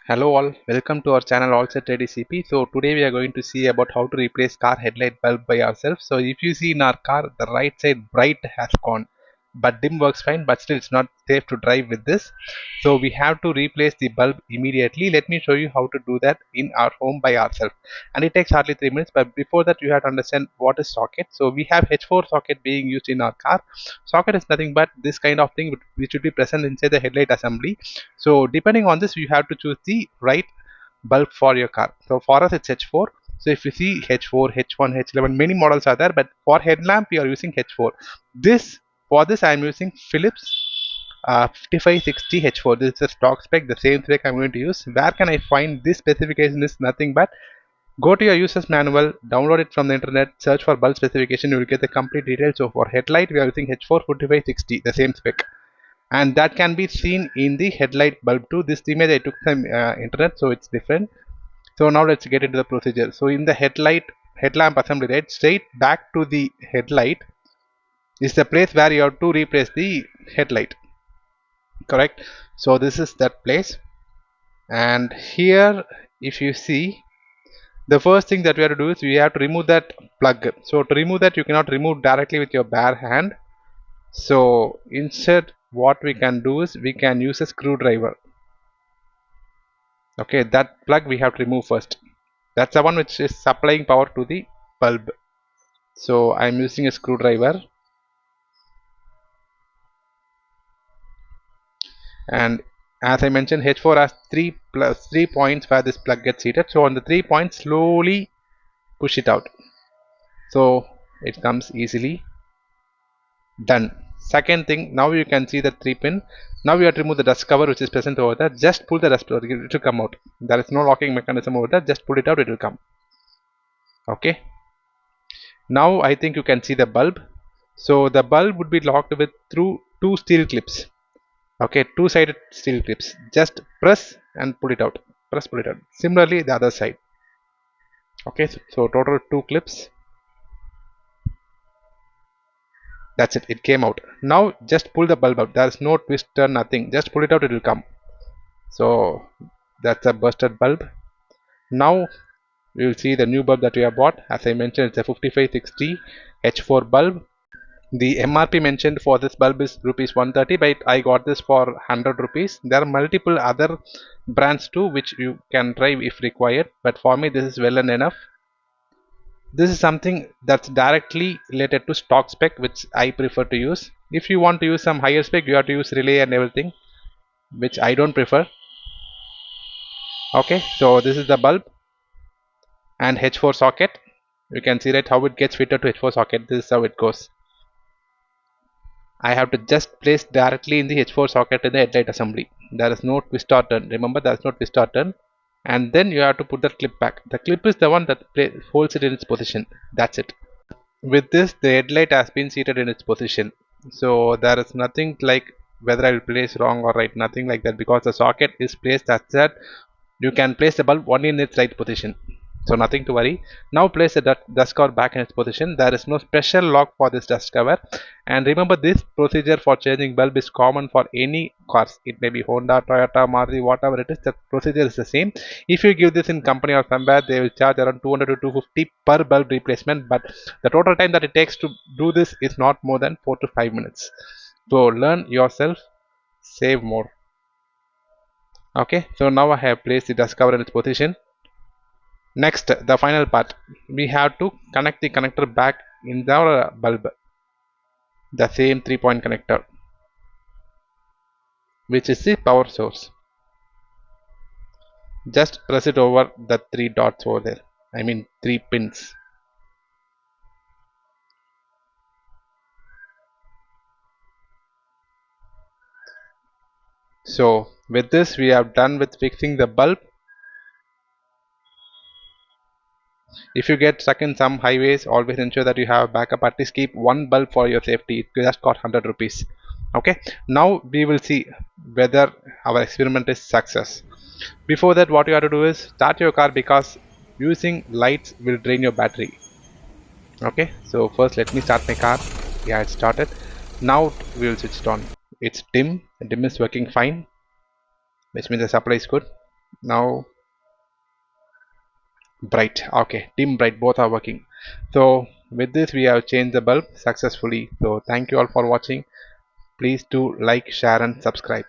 Hello all, welcome to our channel All Set Ready CP. So today we are going to see about how to replace car headlight bulb by ourselves. So if you see in our car, the right side bright has gone, but dim works fine, but still it's not safe to drive with this. So we have to replace the bulb immediately. Let me show you how to do that in our home by ourselves. And it takes hardly 3 minutes, but before that you have to understand what is socket. So we have H4 socket being used in our car. Socket is nothing but this kind of thing which should be present inside the headlight assembly. So depending on this, you have to choose the right bulb for your car. So for us it's H4. So if you see H4, H1, H11, many models are there, but for headlamp we are using H4. For this I am using Philips 5560 H4. This is the stock spec, the same spec I'm going to use. Where can I find this specification? Is nothing but go to your user's manual, download it from the internet, search for bulb specification, you will get the complete details. So for headlight we are using H4 5560, the same spec, and that can be seen in the headlight bulb too. This image I took from internet, so it's different. So now let's get into the procedure. So in the headlamp assembly, right, straight back to the headlight is the place where you have to replace the headlight, correct? So this is that place, and here if you see, the first thing that we have to do is we have to remove that plug. So to remove that, you cannot remove directly with your bare hand. So instead what we can do is we can use a screwdriver. Okay, that plug we have to remove first. That's the one which is supplying power to the bulb. So I'm using a screwdriver, and as I mentioned, H4 has 3 points where this plug gets heated. So on the 3 points, slowly push it out, so it comes easily. Done. Second thing, now you can see the 3 pin. Now you have to remove the dust cover which is present over there. Just pull the dust over, it will come out. There is no locking mechanism over there. Just pull it out, it will come. Okay. Now I think you can see the bulb. So the bulb would be locked with through 2 steel clips. Okay, 2-sided steel clips. Just press and pull it out. Press, pull it out. Similarly the other side. Okay, so total 2 clips. That's it, it came out. Now just pull the bulb out. There is no twister, nothing. Just pull it out, it will come. So that's a busted bulb. Now we will see the new bulb that we have bought. As I mentioned, it's a 5560 H4 bulb. The MRP mentioned for this bulb is rupees 130, but I got this for 100 rupees. There are multiple other brands too which you can try if required, but for me this is well and enough. This is something that's directly related to stock spec which I prefer to use. If you want to use some higher spec, you have to use relay and everything, which I don't prefer. Okay, so this is the bulb and H4 socket. You can see right how it gets fitted to H4 socket. This is how it goes. I have to just place directly in the H4 socket in the headlight assembly. There is no twist or turn. Remember, there is no twist or turn. And then you have to put the clip back. The clip is the one that holds it in its position. That's it. With this, the headlight has been seated in its position. So there is nothing like whether I will place wrong or right. Nothing like that, because the socket is placed as that. You can place the bulb only in its right position. So nothing to worry. Now place the dust cover back in its position. There is no special lock for this dust cover. And remember, this procedure for changing bulb is common for any cars. It may be Honda, Toyota, Maruti, whatever it is. The procedure is the same. If you give this in company or somewhere, they will charge around 200 to 250 per bulb replacement. But the total time that it takes to do this is not more than 4 to 5 minutes. So learn yourself, save more. Okay, so now I have placed the dust cover in its position. Next, the final part, we have to connect the connector back in the bulb, the same 3-point connector, which is the power source. Just press it over the 3 dots over there, I mean 3 pins. So with this we have done with fixing the bulb. If you get stuck in some highways, always ensure that you have backup. At least keep one bulb for your safety. It just got 100 rupees. Okay, now we will see whether our experiment is success. Before that, what you have to do is start your car, because using lights will drain your battery. Okay, so first let me start my car. Yeah, it started. Now we will switch it on. It's dim. The dim is working fine, which means the supply is good. Now bright. Okay, dim, bright, both are working. So with this we have changed the bulb successfully. So thank you all for watching. Please do like, share and subscribe.